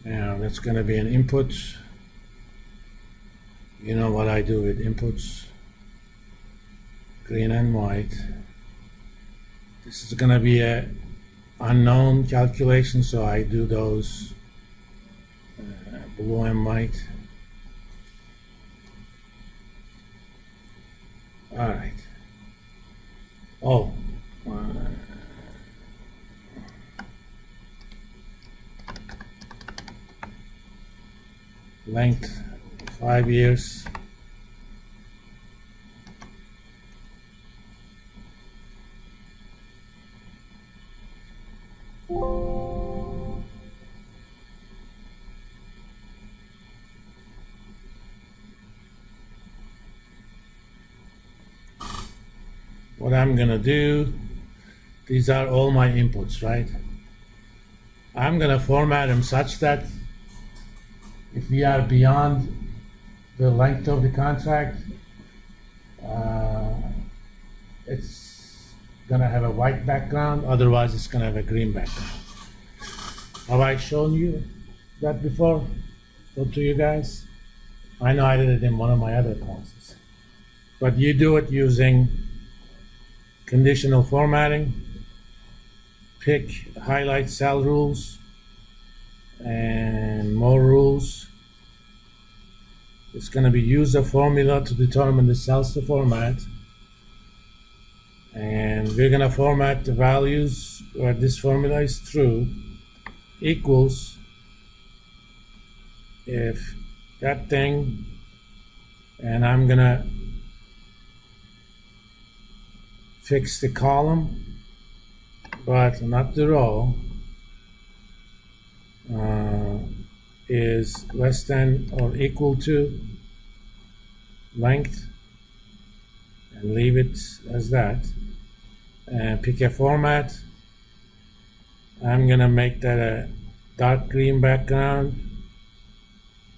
Now that's going to be an input. You know what I do with inputs, green and white. This is going to be a unknown calculation, so I do those blue and white. All right. Oh. Length 5 years. What I'm gonna do, these are all my inputs, right? I'm gonna format them such that if we are beyond the length of the contract, it's gonna have a white background, otherwise it's gonna have a green background. Have I shown you that before to you guys? I know I did it in one of my other classes. But you do it using conditional formatting, pick highlight cell rules, and more rules. It's going to be use a formula to determine the cells to format, and we're going to format the values where this formula is true equals if that thing, and I'm going to fix the column but not the row, is less than or equal to length, and leave it as that, and pick a format. I'm gonna make that a dark green background.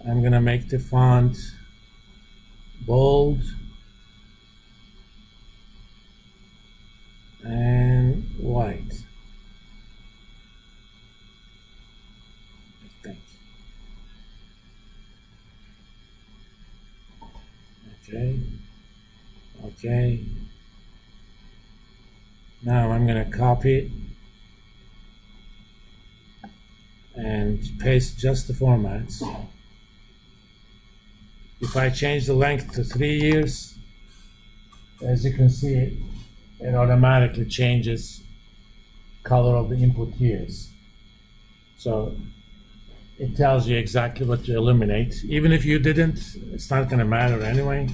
I'm gonna make the font bold and white, I think. Okay. Now I'm going to copy it and paste just the formats. If I change the length to 3 years, as you can see, it automatically changes color of the input years. So it tells you exactly what to eliminate. Even if you didn't, it's not going to matter anyway,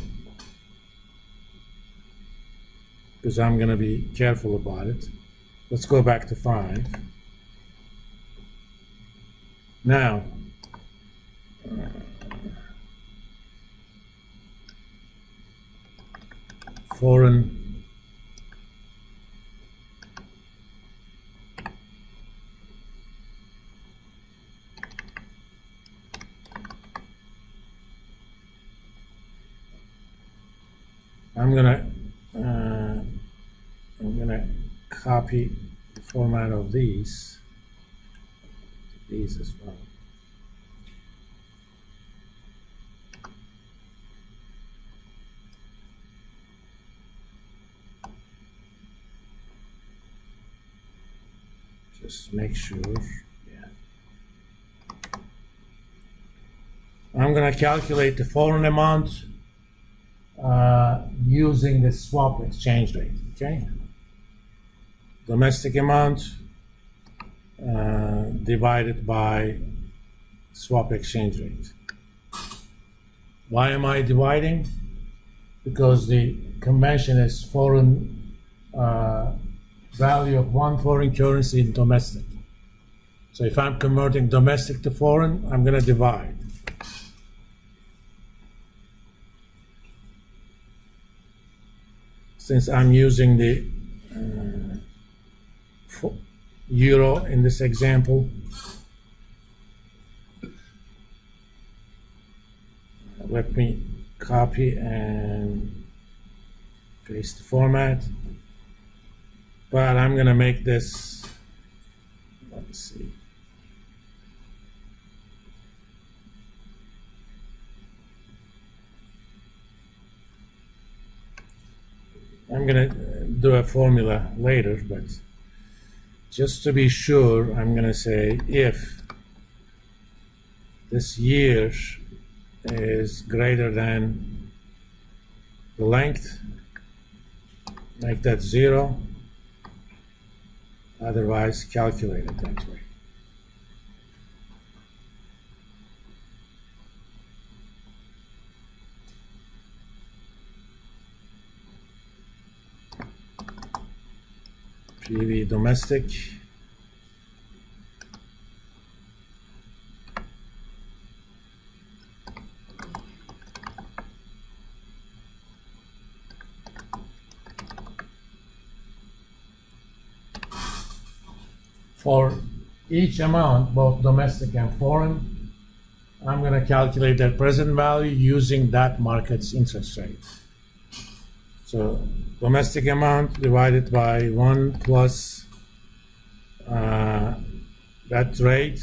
because I'm going to be careful about it. Let's go back to 5. Now, foreign I'm gonna copy the format of these as well. Just make sure. Yeah. I'm gonna calculate the foreign amount using the swap exchange rate, okay? Domestic amount divided by swap exchange rate. Why am I dividing? Because the convention is foreign value of one foreign currency in domestic. So if I'm converting domestic to foreign, I'm going to divide. Since I'm using the euro in this example, let me copy and paste the format. But I'm going to make this, let's see, I'm gonna do a formula later, but just to be sure, I'm gonna say if this year is greater than the length, make that 0, otherwise calculate it that way. PV domestic. For each amount, both domestic and foreign, I'm going to calculate their present value using that market's interest rate. So domestic amount divided by 1 plus that rate.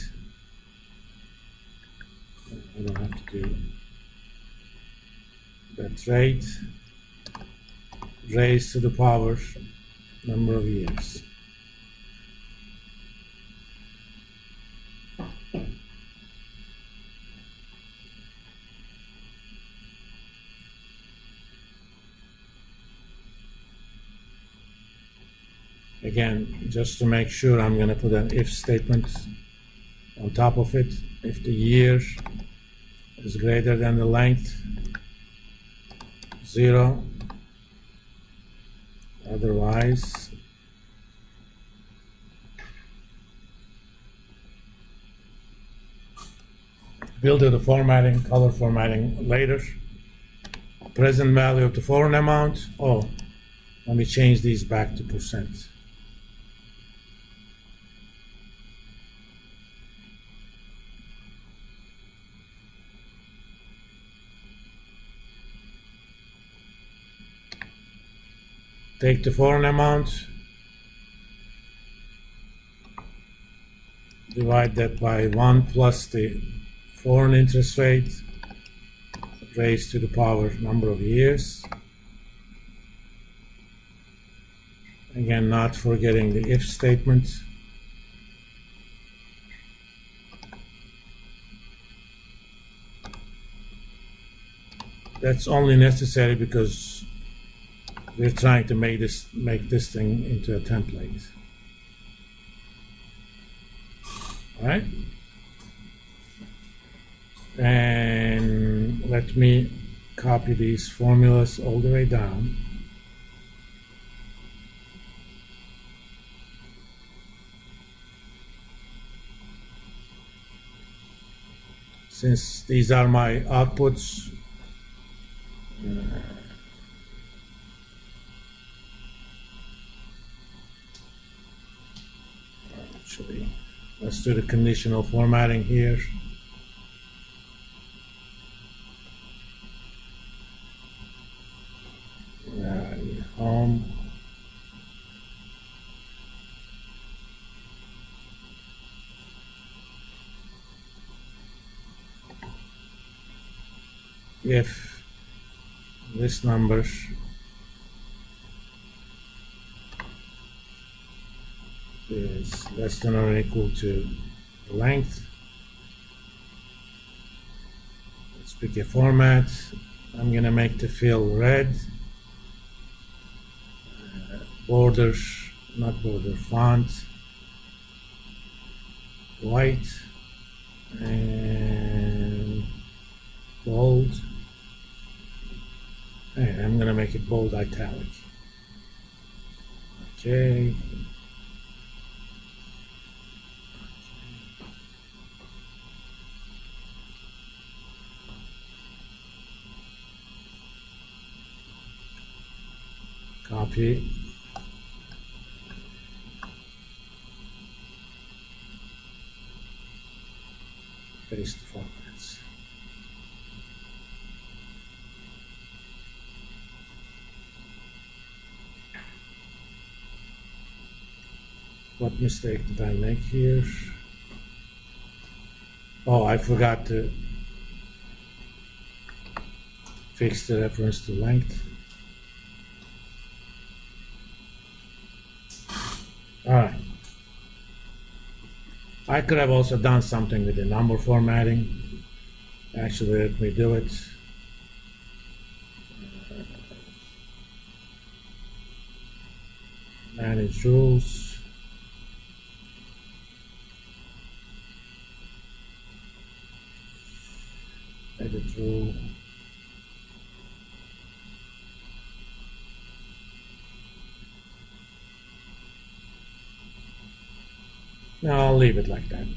I don't have to do that rate raised to the power number of years. Again, just to make sure, I'm going to put an if statement on top of it. If the year is greater than the length, 0. Otherwise, we'll do the formatting, color formatting later. Present value of the foreign amount. Oh, let me change these back to percent. Take the foreign amount, divide that by 1 plus the foreign interest rate raised to the power number of years. Again, not forgetting the if statement. That's only necessary because we're trying to make this thing into a template. All right? And let me copy these formulas all the way down. Since these are my outputs, actually, let's do the conditional formatting here. Home. If this number is less than or equal to the length, let's pick a format. I'm going to make the fill red, borders, not border, font white, and bold. And I'm going to make it bold italic. Okay. Copy. Paste the formats. What mistake did I make here? Oh, I forgot to fix the reference to length. I could have also done something with the number formatting. Actually, let me do it. Manage rules. Edit rule. No, I'll leave it like that.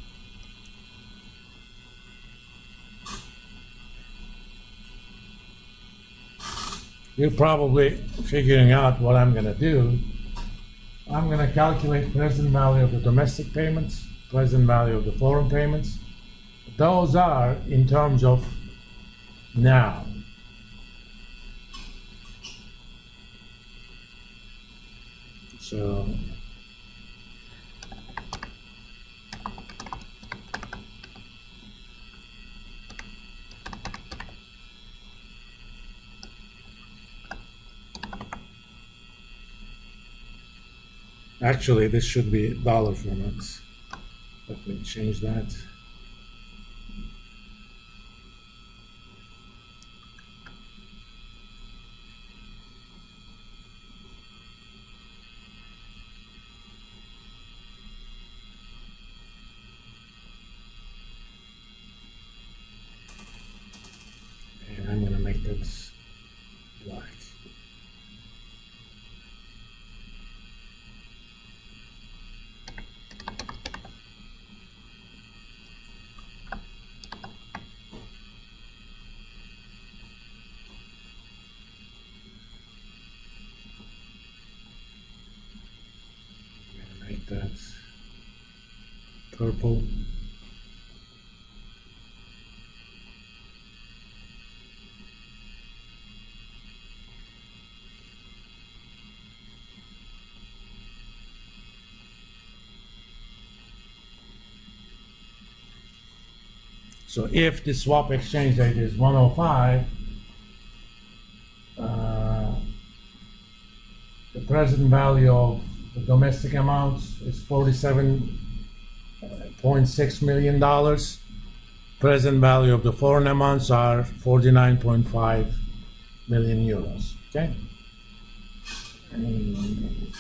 You're probably figuring out what I'm going to do. I'm going to calculate present value of the domestic payments, present value of the foreign payments. Those are in terms of now. So actually, this should be dollar formats. Let me change that. And I'm gonna make this black. Make that purple. So if the swap exchange rate is 105, the present value of the domestic amounts is $47.6 million. Present value of the foreign amounts are 49.5 million euros. Okay. And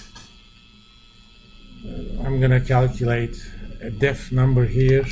I'm gonna calculate a def number here.